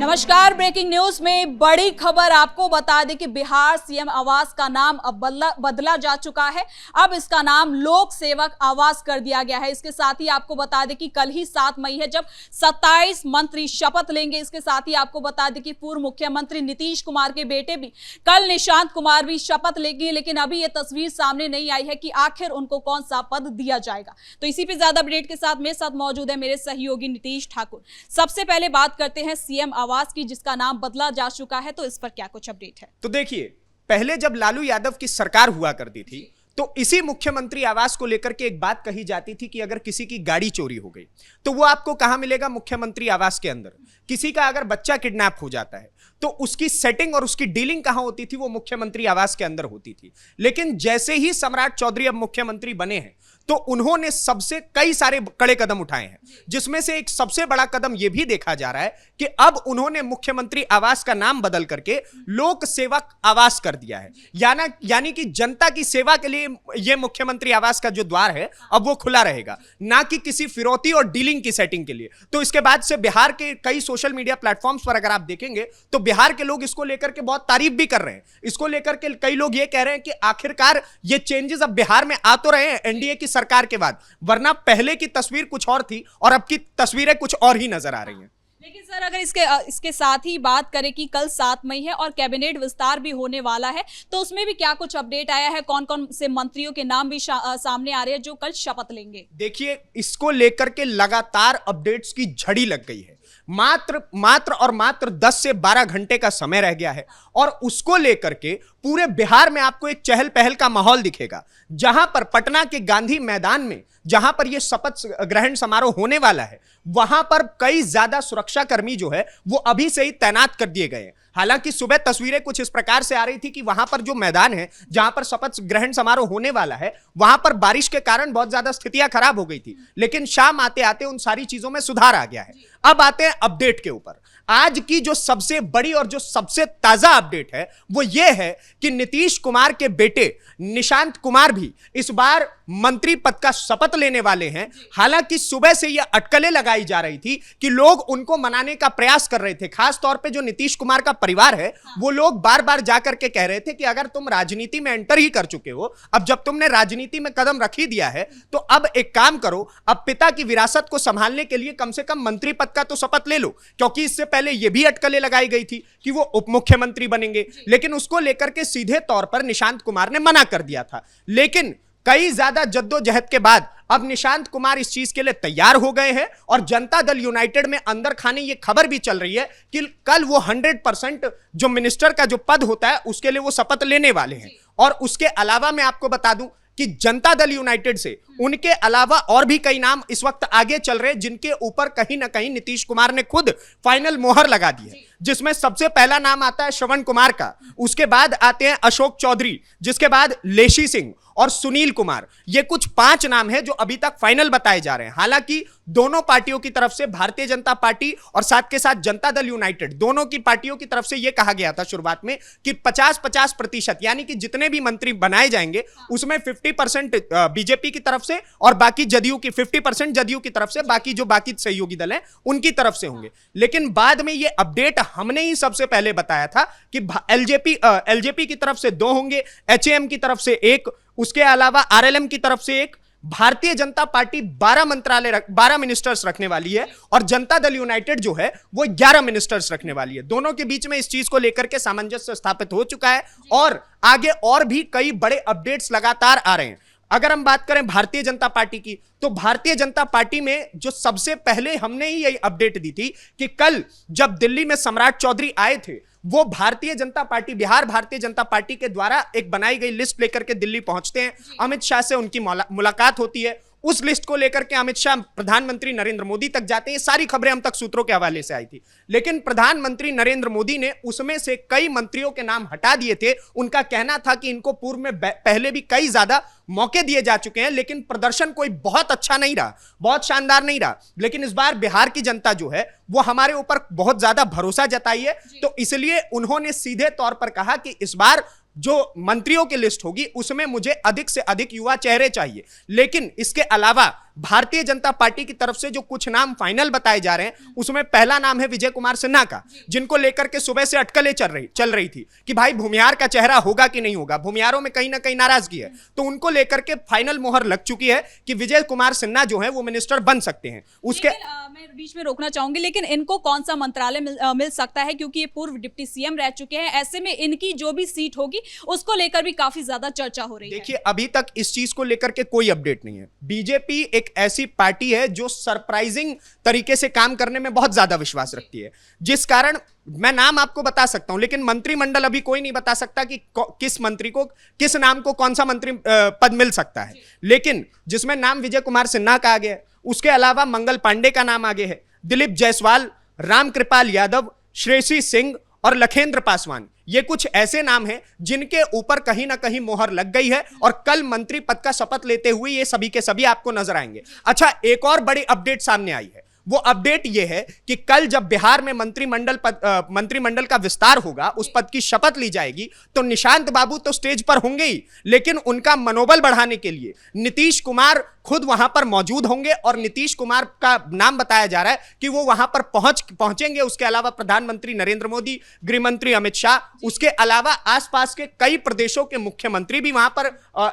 नमस्कार। Breaking news में बड़ी खबर आपको बता दें कि बिहार सीएम आवास का नाम अब बदला जा चुका है। अब इसका नाम लोक सेवक आवास कर दिया गया है। इसके साथ ही आपको बता दें कि कल ही 7 मई है जब 27 मंत्री शपथ लेंगे। इसके साथ ही आपको बता दें कि पूर्व मुख्यमंत्री नीतीश कुमार के बेटे भी कल निशांत कुमार भी शपथ लेंगे, लेकिन अभी ये तस्वीर सामने नहीं आई है कि आखिर उनको कौन सा पद दिया जाएगा। तो इसी पे ज्यादा अपडेट के साथ मेरे साथ मौजूद है मेरे सहयोगी नीतीश ठाकुर। सबसे पहले बात करते हैं सीएम आवास की, जिसका नाम बदला जा चुका है, तो इस पर क्या कुछ अपडेट है? तो देखिए, पहले जब लालू यादव की सरकार हुआ करती थी तो इसी मुख्यमंत्री आवास को लेकर के एक बात कही जाती थी कि अगर किसी की गाड़ी चोरी हो गई तो वो आपको कहां मिलेगा? मुख्यमंत्री आवास के अंदर। किसी का अगर बच्चा किडनैप हो जाता है तो उसकी सेटिंग और उसकी डीलिंग कहां होती थी? वो मुख्यमंत्री आवास के अंदर होती थी। लेकिन जैसे ही सम्राट चौधरी अब मुख्यमंत्री बने हैं तो उन्होंने सबसे कई सारे कड़े कदम उठाए हैं, जिसमें से एक सबसे बड़ा कदम यह भी देखा जा रहा है कि अब उन्होंने मुख्यमंत्री आवास का नाम बदल करके लोक सेवक आवास कर दिया है। यानी कि जनता की सेवा के लिए यह मुख्यमंत्री आवास का जो द्वार है अब वो खुला रहेगा, ना कि किसी फिरौती और डीलिंग की सेटिंग के लिए। तो इसके बाद से बिहार के कई सोशल मीडिया प्लेटफॉर्म्स पर अगर आप देखेंगे तो बिहार के लोग इसको लेकर के बहुत तारीफ भी कर रहे हैं। इसको लेकर के कई लोग ये कह रहे हैं कि आखिरकार ये चेंजेस अब बिहार में आ तो रहे हैं एनडीए की सरकार के बाद, वरना पहले की तस्वीर कुछ और थी और अब की तस्वीरें कुछ और ही नजर आ रही हैं। लेकिन सर, अगर इसके साथ ही बात करें कि कल 7 मई है और कैबिनेट विस्तार भी होने वाला है, तो उसमें भी क्या कुछ अपडेट आया है? कौन कौन से मंत्रियों के नाम भी सामने आ रहे हैं जो कल शपथ लेंगे? देखिए, इसको लेकर के लगातार अपडेट्स की झड़ी लग गई है। मात्र 10 से 12 घंटे का समय रह गया है और उसको लेकर के पूरे बिहार में आपको एक चहल पहल का माहौल दिखेगा, जहां पर पटना के गांधी मैदान में जहां पर यह शपथ ग्रहण समारोह होने वाला है, वहां पर कई ज्यादा सुरक्षा कर्मी जो है वो अभी से ही तैनात कर दिए गए हैं। हालांकि सुबह तस्वीरें कुछ इस प्रकार से आ रही थी कि वहां पर जो मैदान है जहां पर शपथ ग्रहण समारोह होने वाला है, वहां पर बारिश के कारण बहुत ज्यादा स्थितियां खराब हो गई थी, लेकिन शाम आते आते उन सारी चीजों में सुधार आ गया है। अब आते हैं अपडेट के ऊपर। आज की जो सबसे बड़ी और जो सबसे ताजा अपडेट है वो ये है कि नीतीश कुमार के बेटे निशांत कुमार भी इस बार मंत्री पद का शपथ लेने वाले हैं। हालांकि सुबह से यह अटकलें लगाई जा रही थी कि लोग उनको मनाने का प्रयास कर रहे थे, खास तौर पे जो नीतीश कुमार का परिवार है वो लोग बार बार जाकर के कह रहे थे कि अगर तुम राजनीति में एंटर ही कर चुके हो, अब जब तुमने राजनीति में कदम रख ही दिया है तो अब एक काम करो, अब पिता की विरासत को संभालने के लिए कम से कम मंत्री पद का तो शपथ ले लो। क्योंकि इससे पहले यह भी अटकलें लगाई गई थी कि वो उप मुख्यमंत्री बनेंगे, लेकिन उसको लेकर के सीधे तौर पर निशांत कुमार ने मना कर दिया था। लेकिन कई ज्यादा जद्दोजहद के बाद अब निशांत कुमार इस चीज के लिए तैयार हो गए हैं और जनता दल यूनाइटेड में अंदर खाने ये खबर भी चल रही है कि कल वो 100% जो मिनिस्टर का जो पद होता है उसके लिए वो शपथ लेने वाले हैं। और उसके अलावा मैं आपको बता दूं कि जनता दल यूनाइटेड से उनके अलावा और भी कई नाम इस वक्त आगे चल रहे हैं, जिनके ऊपर कहीं ना कहीं नीतीश कुमार ने खुद फाइनल मोहर लगा दी है। जिसमें सबसे पहला नाम आता है श्रवण कुमार का, उसके बाद आते हैं अशोक चौधरी, जिसके बाद लेशी सिंह और सुनील कुमार। ये कुछ 5 नाम हैं जो अभी तक फाइनल बताए जा रहे हैं। हालांकि दोनों पार्टियों की तरफ से, भारतीय जनता पार्टी और साथ के साथ जनता दल यूनाइटेड, दोनों की पार्टियों की तरफ से यह कहा गया था शुरुआत में कि 50-50%, यानी कि जितने भी मंत्री बनाए जाएंगे उसमें 50% बीजेपी की तरफ से और बाकी जदयू की 50% जदयू की तरफ से, बाकी जो बाकी सहयोगी दल हैं उनकी तरफ से होंगे। लेकिन बाद में यह अपडेट हमने ही सबसे पहले बताया था कि एलजेपी की तरफ से 2 होंगे, एचएएम की तरफ से 1, उसके अलावा आरएलएम की तरफ से 1, भारतीय जनता पार्टी 12 मिनिस्टर्स रखने वाली है और जनता दल यूनाइटेड जो है वो 11 मिनिस्टर्स रखने वाली है। दोनों के बीच में इस चीज को लेकर के सामंजस्य स्थापित हो चुका है और आगे और भी कई बड़े अपडेट्स लगातार आ रहे हैं। अगर हम बात करें भारतीय जनता पार्टी की, तो भारतीय जनता पार्टी में जो सबसे पहले हमने ही यही अपडेट दी थी कि कल जब दिल्ली में सम्राट चौधरी आए थे, वो भारतीय जनता पार्टी, बिहार भारतीय जनता पार्टी के द्वारा एक बनाई गई लिस्ट लेकर के दिल्ली पहुंचते हैं। अमित शाह से उनकी मुलाकात होती है। उस लिस्ट को लेकर के अमित शाह प्रधानमंत्री नरेंद्र मोदी तक जाते हैं। सारी खबरें हम तक सूत्रों के हवाले से आई थी, लेकिन प्रधानमंत्री नरेंद्र मोदी ने उसमें से कई मंत्रियों के नाम हटा दिए थे। उनका कहना था कि इनको पूर्व में पहले भी कई ज्यादा मौके दिए जा चुके हैं, लेकिन प्रदर्शन कोई बहुत अच्छा नहीं रहा, बहुत शानदार नहीं रहा। लेकिन इस बार बिहार की जनता जो है वो हमारे ऊपर बहुत ज्यादा भरोसा जताई है, तो इसलिए उन्होंने सीधे तौर पर कहा कि इस बार जो मंत्रियों की लिस्ट होगी उसमें मुझे अधिक से अधिक युवा चेहरे चाहिए। लेकिन इसके अलावा भारतीय जनता पार्टी की तरफ से जो कुछ नाम फाइनल बताए जा रहे हैं उसमें पहला नाम है विजय कुमार सिन्हा का, जिनको लेकर के सुबह से अटकलें चल रही थी कि भाई भूमिहार का चेहरा होगा कि नहीं होगा। भूमिहारों में कहीं ना कहीं नाराजगी है, तो उनको लेकर के फाइनल मोहर लग चुकी है कि विजय कुमार सिन्हा जो है वो मिनिस्टर बन सकते हैं। उसके मैं बीच में रोकना चाहूंगी, लेकिन इनको कौन सा मंत्रालय मिल सकता है, क्योंकि ये पूर्व डिप्टी सीएम रह चुके हैं। ऐसे में इनकी जो भी सीट होगी उसको लेकर भी काफी ज्यादा चर्चा हो रही है। देखिए अभी तक इस चीज को लेकर के कोई अपडेट नहीं है। बीजेपी एक ऐसी पार्टी है जो सरप्राइजिंग तरीके से काम करने में बहुत ज्यादा विश्वास रखती है, जिस कारण मैं नाम आपको बता सकता हूं, लेकिन मंत्रिमंडल अभी कोई नहीं बता सकता कि किस मंत्री को, किस नाम को कौन सा मंत्री पद मिल सकता है। लेकिन जिसमें नाम विजय कुमार सिन्हा का आगे है, उसके अलावा मंगल पांडे का नाम आगे है, दिलीप जायसवाल, रामकृपाल यादव, श्रेयसी सिंह और लखेंद्र पासवान, ये कुछ ऐसे नाम हैं जिनके ऊपर कहीं ना कहीं मोहर लग गई है और कल मंत्री पद का शपथ लेते हुए ये सभी के सभी आपको नजर आएंगे। अच्छा, एक और बड़ी अपडेट सामने आई है। वो अपडेट ये है कि कल जब बिहार में मंत्रिमंडल का विस्तार होगा, उस पद की शपथ ली जाएगी, तो निशांत बाबू तो स्टेज पर होंगे ही, लेकिन उनका मनोबल बढ़ाने के लिए नीतीश कुमार खुद वहां पर मौजूद होंगे और नीतीश कुमार का नाम बताया जा रहा है कि वो वहां पर पहुंचेंगे। उसके अलावा प्रधानमंत्री नरेंद्र मोदी, गृह मंत्री अमित शाह, उसके अलावा आसपास के कई प्रदेशों के मुख्यमंत्री भी वहां पर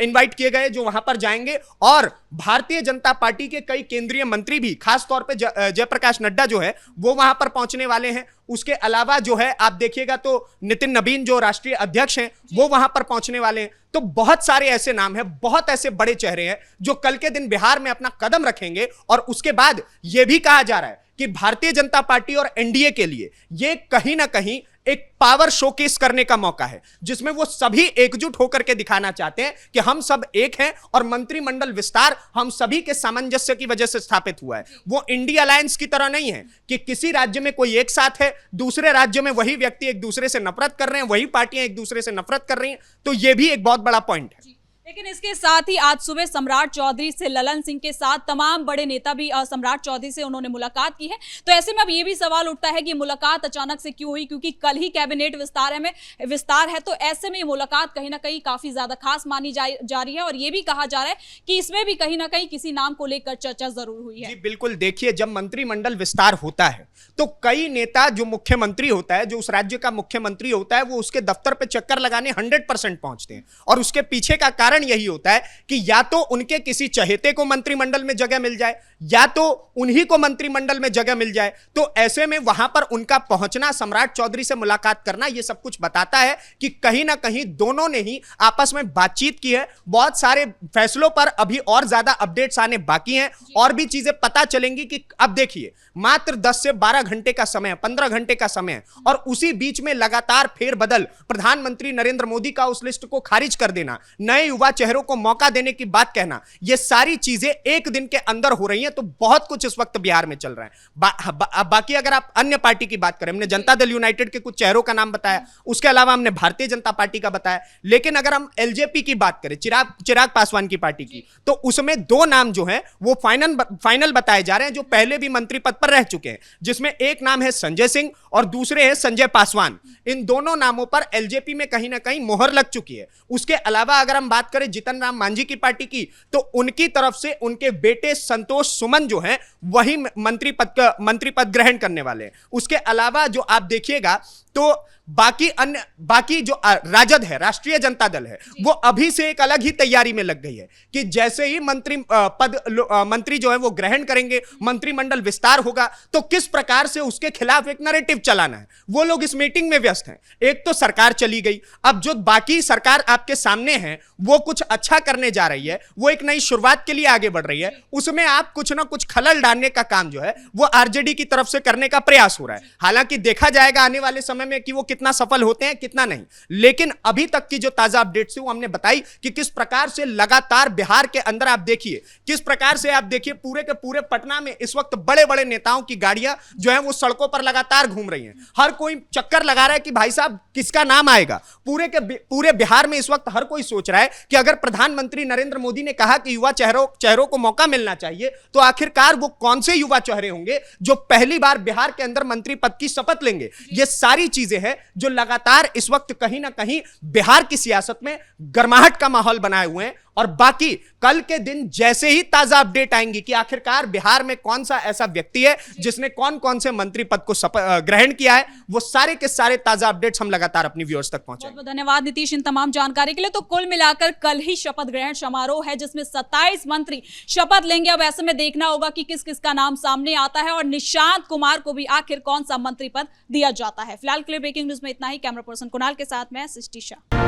इनवाइट किए गए जो वहां पर जाएंगे, और भारतीय जनता पार्टी के कई केंद्रीय मंत्री भी, खासतौर पर जयप्रकाश नड्डा जो है वो वहां पर पहुंचने वाले हैं। उसके अलावा जो है आप देखिएगा तो नितिन नबीन जो राष्ट्रीय अध्यक्ष हैं वो वहां पर पहुंचने वाले हैं। तो बहुत सारे ऐसे नाम हैं, बहुत ऐसे बड़े चेहरे हैं जो कल के दिन बिहार में अपना कदम रखेंगे। और उसके बाद यह भी कहा जा रहा है कि भारतीय जनता पार्टी और एनडीए के लिए यह कहीं ना कहीं एक पावर शोकेस करने का मौका है, जिसमें वो सभी एकजुट होकर के दिखाना चाहते हैं कि हम सब एक हैं और मंत्रिमंडल विस्तार हम सभी के सामंजस्य की वजह से स्थापित हुआ है। वो इंडिया अलायंस की तरह नहीं है कि किसी राज्य में कोई एक साथ है, दूसरे राज्य में वही व्यक्ति एक दूसरे से नफरत कर रहे हैं, वही पार्टियां एक दूसरे से नफरत कर रही हैं। तो यह भी एक बहुत बड़ा पॉइंट है। लेकिन इसके साथ ही आज सुबह सम्राट चौधरी से, ललन सिंह के साथ तमाम बड़े नेता भी सम्राट चौधरी से उन्होंने मुलाकात की है। तो ऐसे में अब ये भी सवाल उठता है कि मुलाकात अचानक से क्यों हुई, क्योंकि कल ही कैबिनेट विस्तार है। तो ऐसे में ये मुलाकात कहीं ना कहीं काफी ज्यादा खास मानी जा रही है और ये भी कहा जा रहा है कि इसमें भी कहीं ना कहीं किसी नाम को लेकर चर्चा जरूर हुई है। जी बिल्कुल, देखिए जब मंत्रिमंडल विस्तार होता है तो कई नेता, जो मुख्यमंत्री होता है, जो उस राज्य का मुख्यमंत्री होता है, वो उसके दफ्तर पे चक्कर लगाने 100% पहुंचते हैं। और उसके पीछे का कारण यही होता है कि या तो उनके किसी चहेते को मंत्रिमंडल में जगह मिल जाए, या तो उन्हीं को मंत्रिमंडल में जगह मिल जाए। तो ऐसे में वहां पर उनका पहुंचना, सम्राट चौधरी से मुलाकात करना, यह सब कुछ बताता है कि कहीं ना कहीं दोनों ने ही आपस में बातचीत की है। बहुत सारे फैसलों पर अभी और ज्यादा अपडेट्स आने बाकी हैं और भी चीजें पता चलेंगी कि अब देखिए मात्र 10 से 12 घंटे का समय, 15 घंटे का समय, और उसी बीच में लगातार फेरबदल, प्रधानमंत्री नरेंद्र मोदी का उस लिस्ट को खारिज कर देना, नए युवा चेहरों को मौका देने की बात कहना, ये सारी चीजें एक दिन के अंदर हो रही हैं। तो बहुत कुछ इस वक्त बिहार में चल रहा है। बाकी अगर आप अन्य पार्टी की बात करें, हमने जनता दल यूनाइटेड के कुछ चेहरों का नाम बताया, उसके अलावा हमने भारतीय जनता पार्टी का बताया, लेकिन अगर हम एलजेपी की बात करें, चिराग पासवान की पार्टी की, तो उसमें दो नाम जो है वो फाइनल बताए जा रहे हैं, जो पहले भी मंत्री पद पर रह चुके हैं, जिसमें एक नाम है संजय सिंह और दूसरे हैं संजय पासवान। इन दोनों नामों पर एलजेपी में कहीं ना कहीं मोहर लग चुकी है। उसके अलावा अगर हम बात करें जीतन राम मांझी की पार्टी की, तो उनकी तरफ से उनके बेटे संतोष सुमन जो हैं वही मंत्री पद ग्रहण करने वाले हैं। उसके अलावा जो आप देखिएगा तो बाकी जो राजद है, राष्ट्रीय जनता दल है, वो अभी से एक अलग ही तैयारी में लग गई है कि जैसे ही मंत्री जो है वो ग्रहण करेंगे, मंत्रिमंडल विस्तार होगा, तो किस प्रकार से उसके खिलाफ एक नैरेटिव चलाना है, वो लोग इस मीटिंग में व्यस्त हैं। एक तो सरकार चली गई, अब जो बाकी सरकार आपके सामने है वो कुछ अच्छा करने जा रही है, वो एक नई शुरुआत के लिए आगे बढ़ रही है, उसमें आप कुछ ना कुछ खलल डालने का काम जो है वो आरजेडी की तरफ से करने का प्रयास हो रहा है। हालांकि देखा जाएगा आने वाले समय में कि वो कितना सफल होते हैं कितना नहीं, लेकिन अभी तक की जो ताजा अपडेट्स है वो हमने बताई कि किस प्रकार से लगातार बिहार के अंदर आप देखिए, किस प्रकार से आप देखिए पूरे के पूरे पटना में इस वक्त बड़े बड़े नेताओं की गाड़ियां जो है वो सड़कों पर लगातार घूम रही हैं। हर कोई चक्कर लगा रहा है कि भाई साहब किसका नाम आएगा। पूरे बिहार में इस वक्त हर कोई सोच रहा है कि अगर प्रधानमंत्री नरेंद्र मोदी ने कहा कि युवा चेहरों को मौका मिलना चाहिए, तो आखिरकार वो कौन से युवा चेहरे होंगे जो पहली बार बिहार के अंदर मंत्री पद की शपथ लेंगे। ये सारी चीजें हैं जो लगातार इस वक्त कहीं ना कहीं बिहार की सियासत में गर्माहट का माहौल बनाए हुए हैं और बाकी कल के दिन जैसे ही ताजा अपडेट आएंगी कि आखिरकार बिहार में कौन सा ऐसा व्यक्ति है जिसने कौन कौन से मंत्री पद को ग्रहण किया है, वो सारे के सारे ताजा अपडेट्स हम लगातार अपनी व्यूअर्स तक पहुंचाएंगे। बहुत धन्यवाद नीतीश इन तमाम जानकारी के लिए। तो कुल मिलाकर कल ही शपथ ग्रहण समारोह है जिसमें 27 मंत्री शपथ लेंगे। अब ऐसे में देखना होगा कि किस किस का नाम सामने आता है और निशांत कुमार को भी आखिर कौन सा मंत्री पद दिया जाता है। फिलहाल के लिए ब्रेकिंग न्यूज में इतना ही। कैमरा पर्सन कुणाल के साथ मैं सृष्टि शाह।